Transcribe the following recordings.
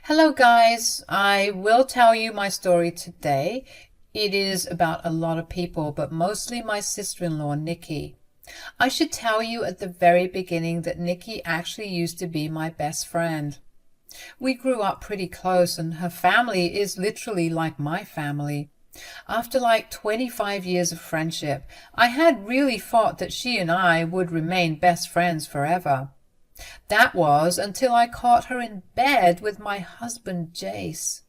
Hello guys, I will tell you my story today. It is about a lot of people, but mostly my sister-in-law, Nikki. I should tell you at the very beginning that Nikki actually used to be my best friend. We grew up pretty close and her family is literally like my family. After like 25 years of friendship, I had really thought that she and I would remain best friends forever. That was until I caught her in bed with my husband, Jace.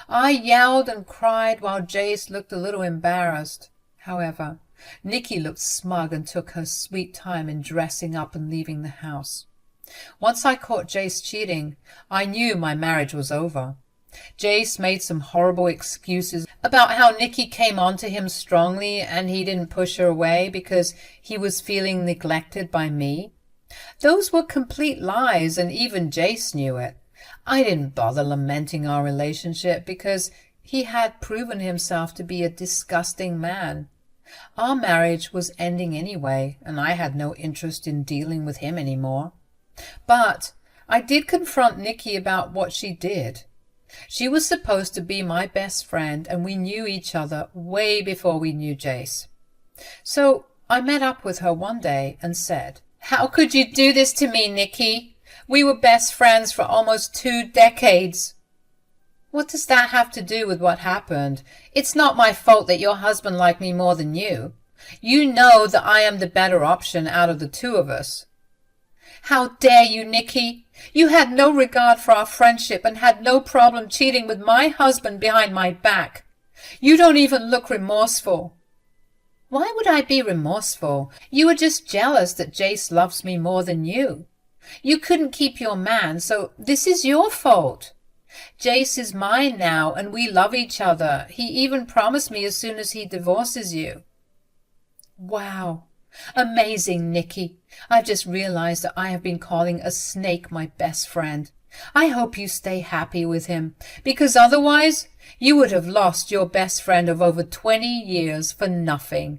I yelled and cried while Jace looked a little embarrassed. However, Nikki looked smug and took her sweet time in dressing up and leaving the house. Once I caught Jace cheating, I knew my marriage was over. Jace made some horrible excuses about how Nikki came on to him strongly and he didn't push her away because he was feeling neglected by me. Those were complete lies, and even Jace knew it. I didn't bother lamenting our relationship because he had proven himself to be a disgusting man. Our marriage was ending anyway, and I had no interest in dealing with him anymore. But I did confront Nikki about what she did. She was supposed to be my best friend, and we knew each other way before we knew Jace. So I met up with her one day and said, "How could you do this to me, Nikki? We were best friends for almost 2 decades. What does that have to do with what happened? It's not my fault that your husband liked me more than you. You know that I am the better option out of the two of us." "How dare you, Nikki? You had no regard for our friendship and had no problem cheating with my husband behind my back. You don't even look remorseful." "Why would I be remorseful? You were just jealous that Jace loves me more than you. You couldn't keep your man, so this is your fault. Jace is mine now, and we love each other. He even promised me as soon as he divorces you." Wow. Amazing, Nikki. I've just realized that I have been calling a snake my best friend. I hope you stay happy with him, because otherwise you would have lost your best friend of over 20 years for nothing.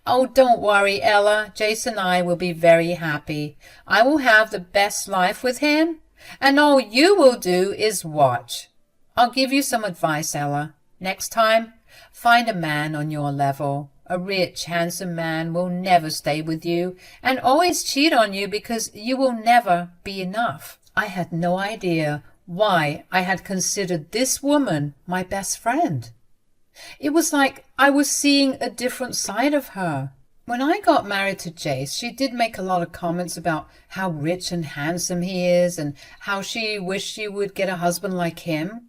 "Oh, don't worry, Ella. Jace and I will be very happy. I will have the best life with him, and all you will do is watch. I'll give you some advice, Ella. Next time, find a man on your level. A rich, handsome man will never stay with you and always cheat on you because you will never be enough." I had no idea why I had considered this woman my best friend. It was like I was seeing a different side of her. When I got married to Jace, she did make a lot of comments about how rich and handsome he is and how she wished she would get a husband like him.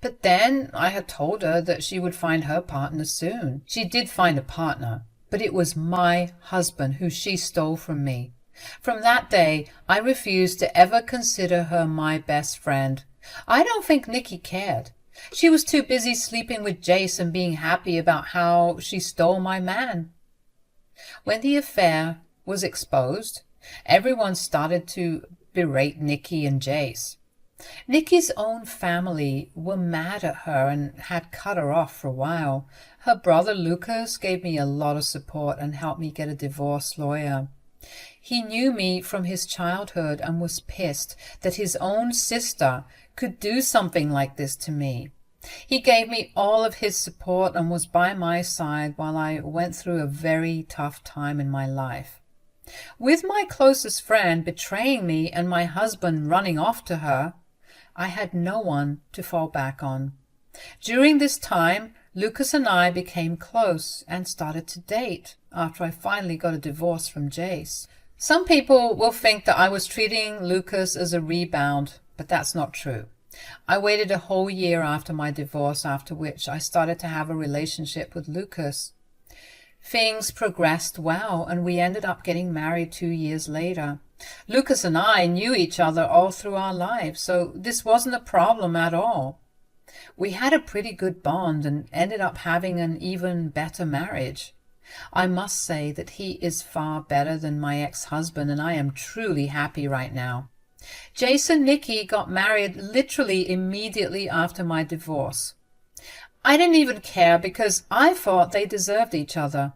But then I had told her that she would find her partner soon. She did find a partner, but it was my husband who she stole from me. From that day, I refused to ever consider her my best friend. I don't think Nikki cared. She was too busy sleeping with Jace and being happy about how she stole my man. When the affair was exposed, everyone started to berate Nikki and Jace. Nikki's own family were mad at her and had cut her off for a while. Her brother Lucas gave me a lot of support and helped me get a divorce lawyer. He knew me from his childhood and was pissed that his own sister could do something like this to me. He gave me all of his support and was by my side while I went through a very tough time in my life. With my closest friend betraying me and my husband running off to her, I had no one to fall back on. During this time, Lucas and I became close and started to date after I finally got a divorce from Jace. Some people will think that I was treating Lucas as a rebound, but that's not true. I waited a whole year after my divorce, after which I started to have a relationship with Lucas. Things progressed well, and we ended up getting married 2 years later. Lucas and I knew each other all through our lives, so this wasn't a problem at all. We had a pretty good bond and ended up having an even better marriage. I must say that he is far better than my ex-husband, and I am truly happy right now. Jace and Nikki got married literally immediately after my divorce. I didn't even care because I thought they deserved each other.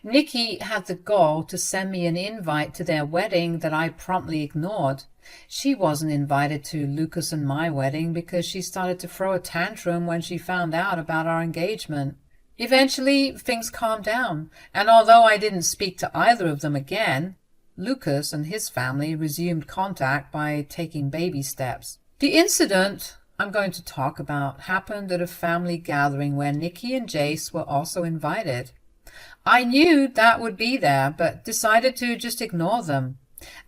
Nikki had the gall to send me an invite to their wedding that I promptly ignored. She wasn't invited to Lucas and my wedding because she started to throw a tantrum when she found out about our engagement. Eventually, things calmed down, and although I didn't speak to either of them again, Lucas and his family resumed contact by taking baby steps. The incident I'm going to talk about happened at a family gathering where Nikki and Jace were also invited. I knew that would be there, but decided to just ignore them.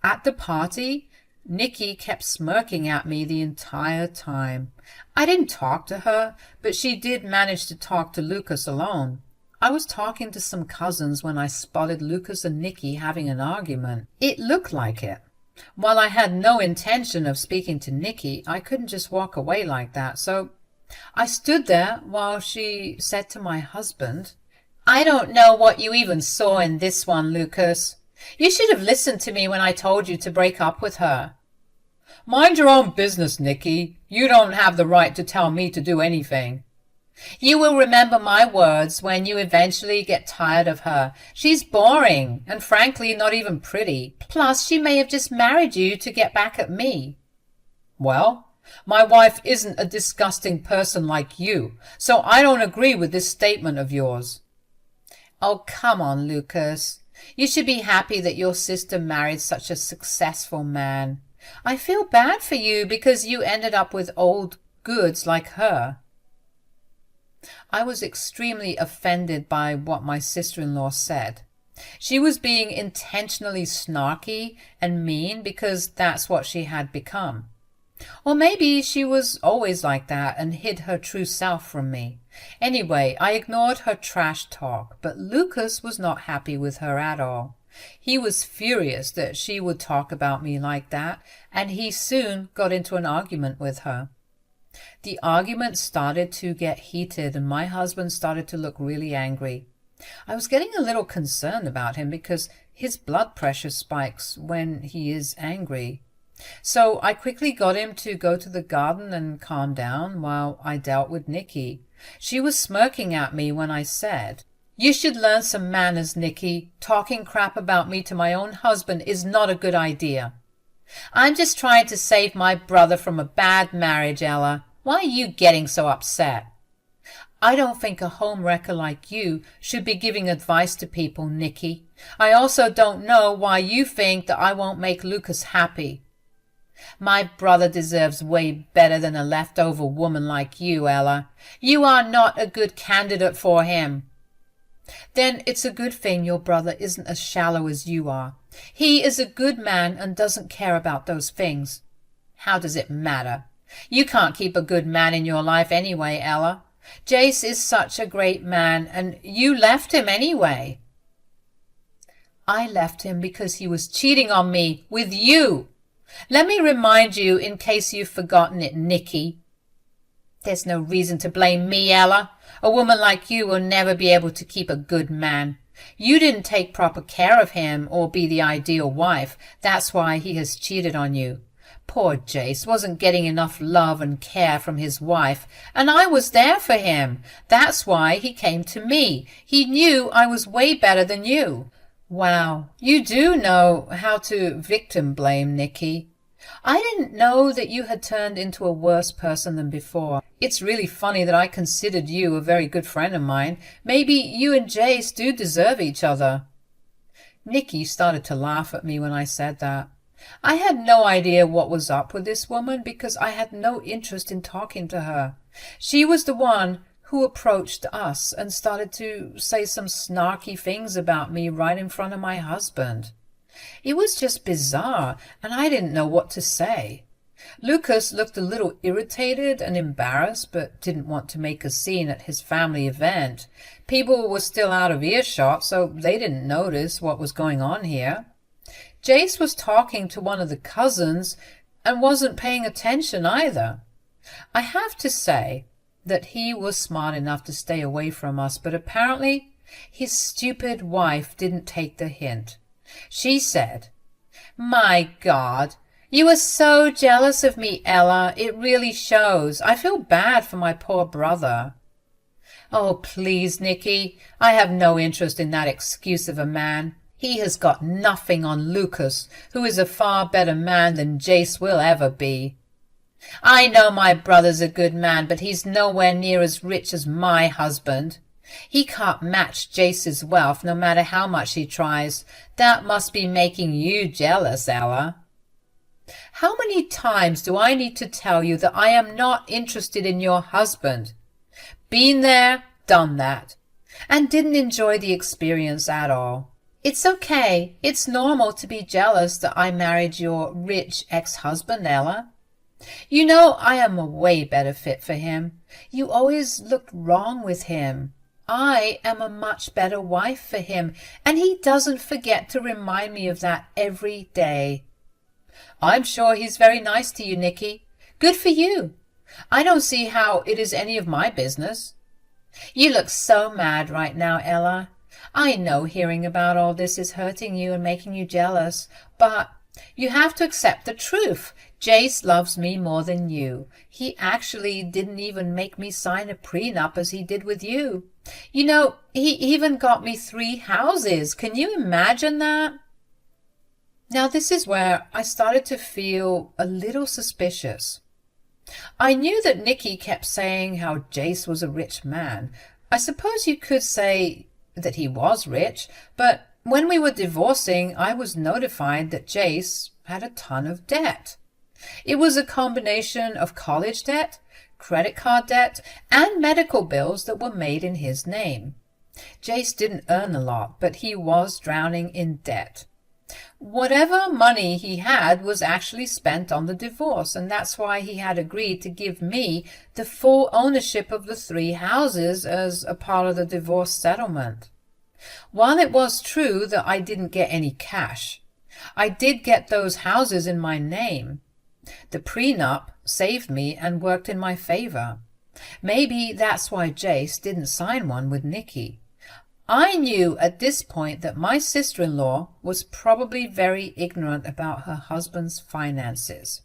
At the party, Nikki kept smirking at me the entire time. I didn't talk to her, but she did manage to talk to Lucas alone. I was talking to some cousins when I spotted Lucas and Nikki having an argument. It looked like it. While I had no intention of speaking to Nikki, I couldn't just walk away like that, so I stood there while she said to my husband, "I don't know what you even saw in this one, Lucas. You should have listened to me when I told you to break up with her." "Mind your own business, Nikki. You don't have the right to tell me to do anything." "You will remember my words when you eventually get tired of her. She's boring and frankly not even pretty. Plus, she may have just married you to get back at me." "Well, my wife isn't a disgusting person like you, so I don't agree with this statement of yours." "Oh, come on, Lucas. You should be happy that your sister married such a successful man. I feel bad for you because you ended up with old goods like her." I was extremely offended by what my sister-in-law said. She was being intentionally snarky and mean because that's what she had become. Or maybe she was always like that and hid her true self from me. Anyway, I ignored her trash talk, but Lucas was not happy with her at all. He was furious that she would talk about me like that, and he soon got into an argument with her. The argument started to get heated, and my husband started to look really angry. I was getting a little concerned about him because his blood pressure spikes when he is angry. So I quickly got him to go to the garden and calm down while I dealt with Nikki. She was smirking at me when I said, "You should learn some manners, Nikki. Talking crap about me to my own husband is not a good idea." "I'm just trying to save my brother from a bad marriage, Ella. Why are you getting so upset?" "I don't think a home wrecker like you should be giving advice to people, Nikki. I also don't know why you think that I won't make Lucas happy." "My brother deserves way better than a leftover woman like you, Ella. You are not a good candidate for him." "Then it's a good thing your brother isn't as shallow as you are. He is a good man and doesn't care about those things." "How does it matter? You can't keep a good man in your life anyway, Ella. Jace is such a great man, and you left him anyway." "I left him because he was cheating on me with you. Let me remind you in case you've forgotten it, Nikki." "There's no reason to blame me, Ella. A woman like you will never be able to keep a good man. You didn't take proper care of him or be the ideal wife. That's why he has cheated on you. Poor Jace wasn't getting enough love and care from his wife, and I was there for him. That's why he came to me. He knew I was way better than you." "Wow, you do know how to victim blame, Nikki. I didn't know that you had turned into a worse person than before. It's really funny that I considered you a very good friend of mine. Maybe you and Jace do deserve each other." Nikki started to laugh at me when I said that. I had no idea what was up with this woman because I had no interest in talking to her. She was the one who approached us and started to say some snarky things about me right in front of my husband. It was just bizarre, and I didn't know what to say. Lucas looked a little irritated and embarrassed, but didn't want to make a scene at his family event. People were still out of earshot, so they didn't notice what was going on here. Jace was talking to one of the cousins and wasn't paying attention either. I have to say that he was smart enough to stay away from us, but apparently his stupid wife didn't take the hint. She said, "My God, you are so jealous of me, Ella. It really shows. I feel bad for my poor brother." "Oh, please, Nikki. I have no interest in that excuse of a man. He has got nothing on Lucas, who is a far better man than Jace will ever be. I know my brother's a good man, but he's nowhere near as rich as my husband. He can't match Jace's wealth, no matter how much he tries. That must be making you jealous, Ella. How many times do I need to tell you that I am not interested in your husband? Been there, done that, and didn't enjoy the experience at all. It's okay. It's normal to be jealous that I married your rich ex-husband, Ella. You know I am a way better fit for him. You always looked wrong with him. I am a much better wife for him, and he doesn't forget to remind me of that every day. I'm sure he's very nice to you, Nicky. Good for you. I don't see how it is any of my business. You look so mad right now, Ella. I know hearing about all this is hurting you and making you jealous, but you have to accept the truth. Jace loves me more than you. He actually didn't even make me sign a prenup as he did with you. You know, he even got me 3 houses. Can you imagine that? Now this is where I started to feel a little suspicious. I knew that Nicky kept saying how Jace was a rich man. I suppose you could say that he was rich, but when we were divorcing, I was notified that Jace had a ton of debt. It was a combination of college debt, credit card debt, and medical bills that were made in his name. Jace didn't earn a lot, but he was drowning in debt. Whatever money he had was actually spent on the divorce, and that's why he had agreed to give me the full ownership of the 3 houses as a part of the divorce settlement. While it was true that I didn't get any cash, I did get those houses in my name. The prenup saved me and worked in my favor. Maybe that's why Jace didn't sign one with Nicky. I knew at this point that my sister-in-law was probably very ignorant about her husband's finances.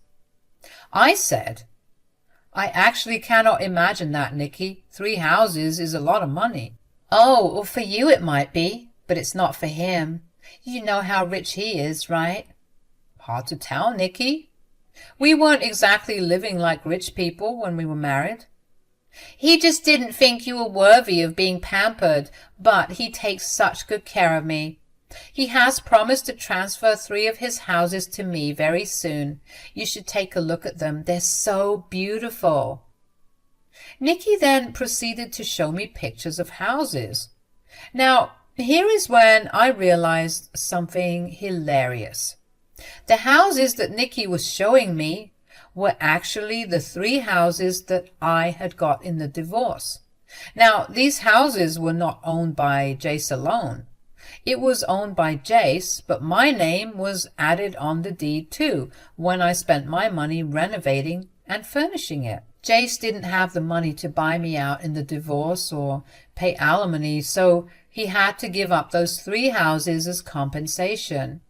I said, I actually cannot imagine that, Nicky. 3 houses is a lot of money. Oh, well, for you it might be, but it's not for him. You know how rich he is, right? Hard to tell, Nicky. We weren't exactly living like rich people when we were married. He just didn't think you were worthy of being pampered, but he takes such good care of me. He has promised to transfer 3 of his houses to me very soon. You should take a look at them. They're so beautiful. Nicky then proceeded to show me pictures of houses. Now, here is when I realized something hilarious. The houses that Nicky was showing me were actually the 3 houses that I had got in the divorce. Now, these houses were not owned by Jace alone. It was owned by Jace, but my name was added on the deed too when I spent my money renovating and furnishing it. Jace didn't have the money to buy me out in the divorce or pay alimony, so he had to give up those 3 houses as compensation.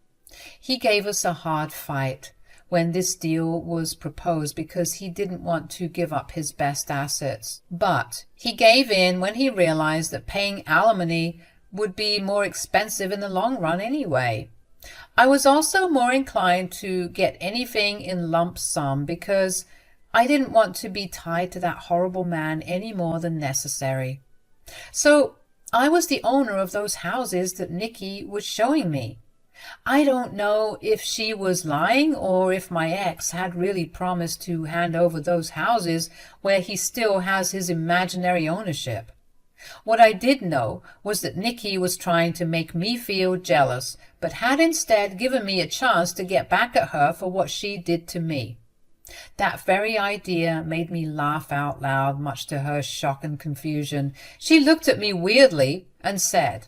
He gave us a hard fight when this deal was proposed because he didn't want to give up his best assets. But he gave in when he realized that paying alimony would be more expensive in the long run anyway. I was also more inclined to get anything in lump sum because I didn't want to be tied to that horrible man any more than necessary. So I was the owner of those houses that Nicky was showing me. I don't know if she was lying or if my ex had really promised to hand over those houses where he still has his imaginary ownership. What I did know was that Nicky was trying to make me feel jealous, but had instead given me a chance to get back at her for what she did to me. That very idea made me laugh out loud, much to her shock and confusion. She looked at me weirdly and said,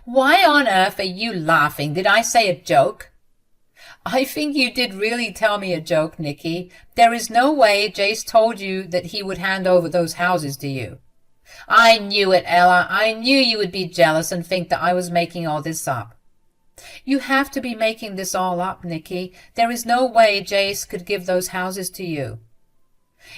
"Why on earth are you laughing? Did I say a joke?" "I think you did really tell me a joke, Nicky. There is no way Jace told you that he would hand over those houses to you." "I knew it, Ella. I knew you would be jealous and think that I was making all this up." "You have to be making this all up, Nicky. There is no way Jace could give those houses to you."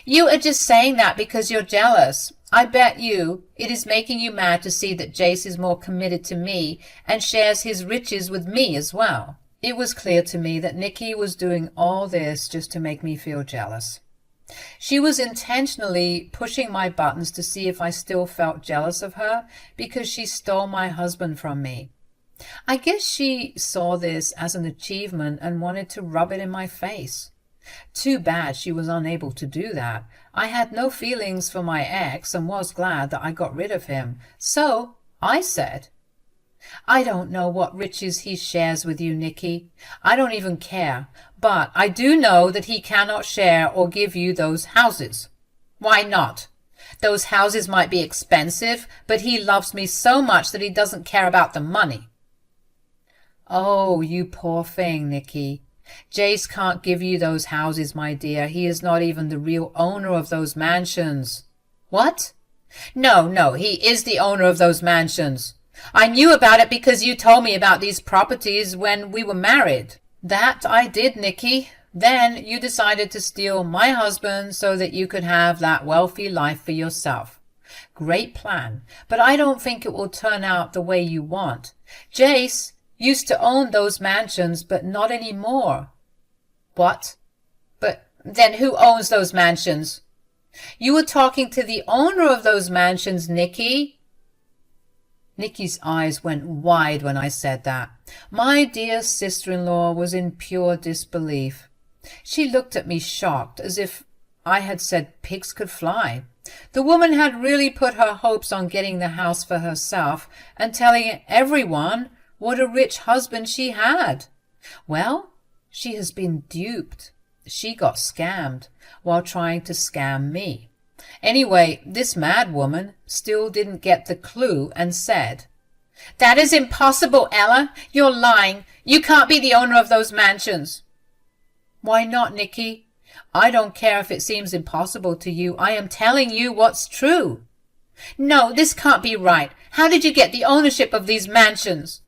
You are just saying that because you're jealous. I bet you it is making you mad to see that Jace is more committed to me and shares his riches with me as well. It was clear to me that Nikki was doing all this just to make me feel jealous. She was intentionally pushing my buttons to see if I still felt jealous of her because she stole my husband from me. I guess she saw this as an achievement and wanted to rub it in my face. Too bad she was unable to do that. I had no feelings for my ex and was glad that I got rid of him. So I said, I don't know what riches he shares with you, Nikki. I don't even care. But I do know that he cannot share or give you those houses. Why not? Those houses might be expensive, but he loves me so much that he doesn't care about the money. Oh, you poor thing, Nikki. Jace can't give you those houses, my dear. He is not even the real owner of those mansions. What? No, he is the owner of those mansions. I knew about it because you told me about these properties when we were married. That I did, Nikki. Then you decided to steal my husband so that you could have that wealthy life for yourself. Great plan, but I don't think it will turn out the way you want. Jace used to own those mansions, but not anymore. What? But then who owns those mansions? You were talking to the owner of those mansions, Nikki. Nikki's eyes went wide when I said that. My dear sister-in-law was in pure disbelief. She looked at me shocked, as if I had said pigs could fly. The woman had really put her hopes on getting the house for herself and telling everyone what a rich husband she had. Well, she has been duped. She got scammed while trying to scam me. Anyway, this mad woman still didn't get the clue and said, That is impossible, Ella. You're lying. You can't be the owner of those mansions. Why not, Nikki? I don't care if it seems impossible to you. I am telling you what's true. No, this can't be right. How did you get the ownership of these mansions?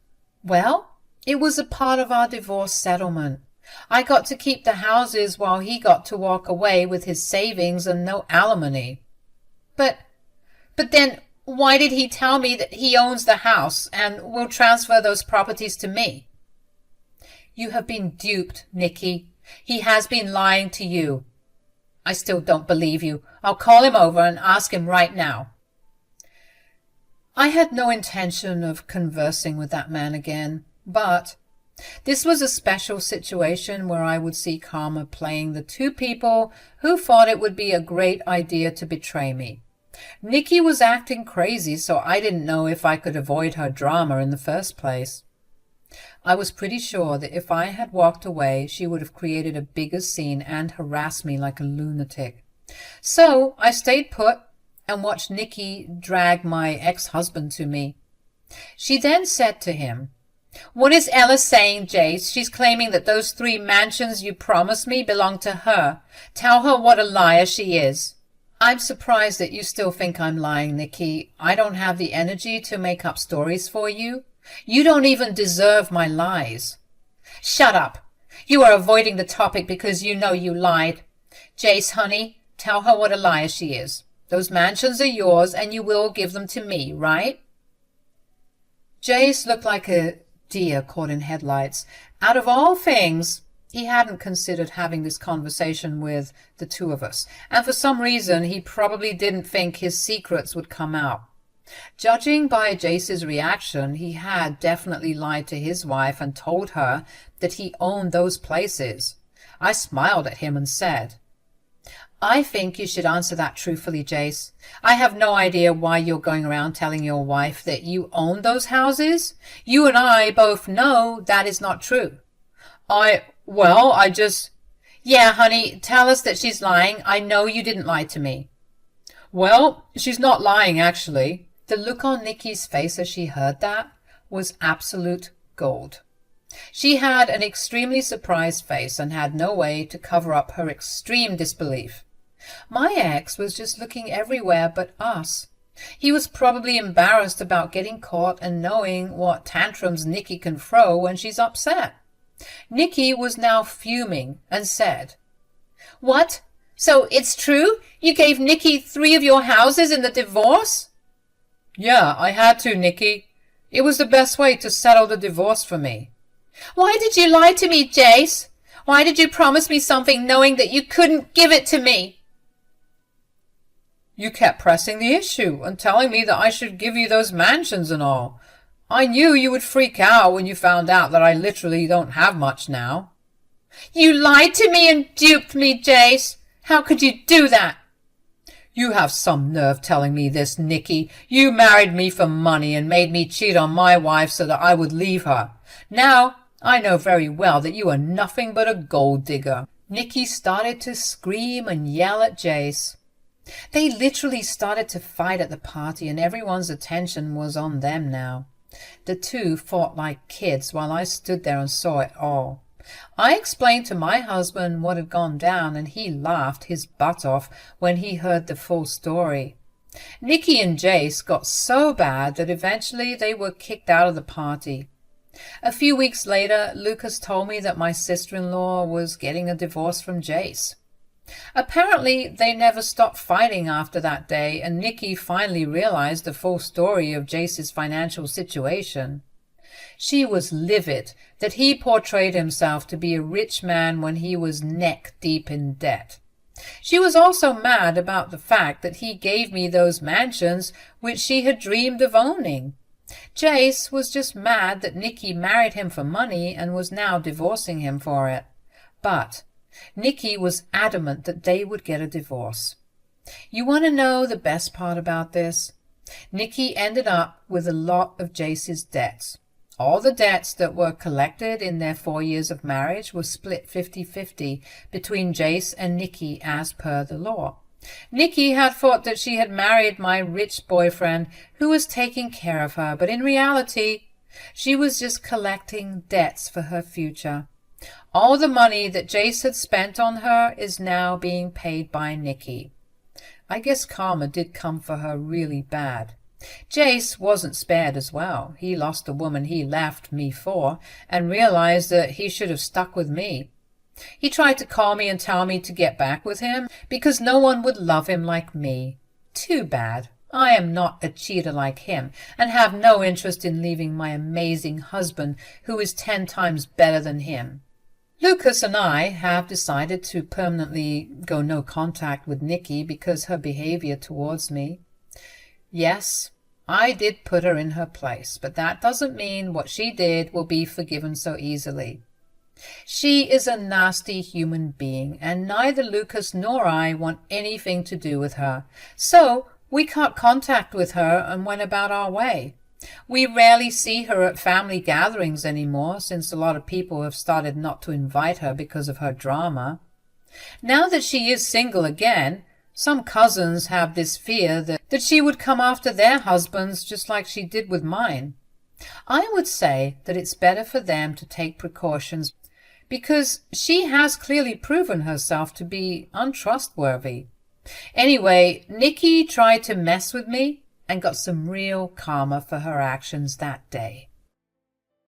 Well, it was a part of our divorce settlement. I got to keep the houses while he got to walk away with his savings and no alimony. But then why did he tell me that he owns the house and will transfer those properties to me? You have been duped, Nikki. He has been lying to you. I still don't believe you. I'll call him over and ask him right now. I had no intention of conversing with that man again, but this was a special situation where I would see karma playing the two people who thought it would be a great idea to betray me. Nikki was acting crazy, so I didn't know if I could avoid her drama in the first place. I was pretty sure that if I had walked away, she would have created a bigger scene and harassed me like a lunatic. So I stayed put and watched Nikki drag my ex-husband to me. She then said to him, What is Ella saying, Jace? She's claiming that those 3 mansions you promised me belong to her. Tell her what a liar she is. I'm surprised that you still think I'm lying, Nikki. I don't have the energy to make up stories for you. You don't even deserve my lies. Shut up. You are avoiding the topic because you know you lied. Jace, honey, tell her what a liar she is. Those mansions are yours and you will give them to me, right? Jace looked like a deer caught in headlights. Out of all things, he hadn't considered having this conversation with the two of us, and for some reason he probably didn't think his secrets would come out. Judging by Jace's reaction, he had definitely lied to his wife and told her that he owned those places. I smiled at him and said, I think you should answer that truthfully, Jace. I have no idea why you're going around telling your wife that you own those houses. You and I both know that is not true. I just... Yeah, honey, tell us that she's lying. I know you didn't lie to me. Well, she's not lying, actually. The look on Nikki's face as she heard that was absolute gold. She had an extremely surprised face and had no way to cover up her extreme disbelief. My ex was just looking everywhere but us. He was probably embarrassed about getting caught and knowing what tantrums Nikki can throw when she's upset. Nikki was now fuming and said, What? So it's true? You gave Nicky 3 of your houses in the divorce? Yeah, I had to, Nicky. It was the best way to settle the divorce for me. Why did you lie to me, Jace? Why did you promise me something knowing that you couldn't give it to me? You kept pressing the issue and telling me that I should give you those mansions and all. I knew you would freak out when you found out that I literally don't have much now. You lied to me and duped me, Jace. How could you do that? You have some nerve telling me this, Nicky. You married me for money and made me cheat on my wife so that I would leave her. Now I know very well that you are nothing but a gold digger. Nicky started to scream and yell at Jace. They literally started to fight at the party, and everyone's attention was on them now. The two fought like kids while I stood there and saw it all. I explained to my husband what had gone down, and he laughed his butt off when he heard the full story. Nicky and Jace got so bad that eventually they were kicked out of the party. A few weeks later, Lucas told me that my sister-in-law was getting a divorce from Jace. Apparently, they never stopped fighting after that day, and Nicky finally realized the full story of Jace's financial situation. She was livid that he portrayed himself to be a rich man when he was neck-deep in debt. She was also mad about the fact that he gave me those mansions which she had dreamed of owning. Jace was just mad that Nicky married him for money and was now divorcing him for it. But Nicky was adamant that they would get a divorce. You want to know the best part about this? Nicky ended up with a lot of Jace's debts. All the debts that were collected in their 4 years of marriage were split 50-50 between Jace and Nicky as per the law. Nicky had thought that she had married my rich boyfriend who was taking care of her, but in reality, she was just collecting debts for her future. All the money that Jace had spent on her is now being paid by Nicky. I guess karma did come for her really bad. Jace wasn't spared as well. He lost the woman he left me for and realized that he should have stuck with me. He tried to call me and tell me to get back with him because no one would love him like me. Too bad. I am not a cheater like him and have no interest in leaving my amazing husband who is 10 times better than him. Lucas and I have decided to permanently go no contact with Nicky because her behavior towards me. Yes, I did put her in her place, but that doesn't mean what she did will be forgiven so easily. She is a nasty human being, and neither Lucas nor I want anything to do with her. So we cut contact with her and went about our way. We rarely see her at family gatherings anymore, since a lot of people have started not to invite her because of her drama. Now that she is single again, some cousins have this fear that she would come after their husbands just like she did with mine. I would say that it's better for them to take precautions because she has clearly proven herself to be untrustworthy. Anyway, Nicky tried to mess with me and got some real karma for her actions that day.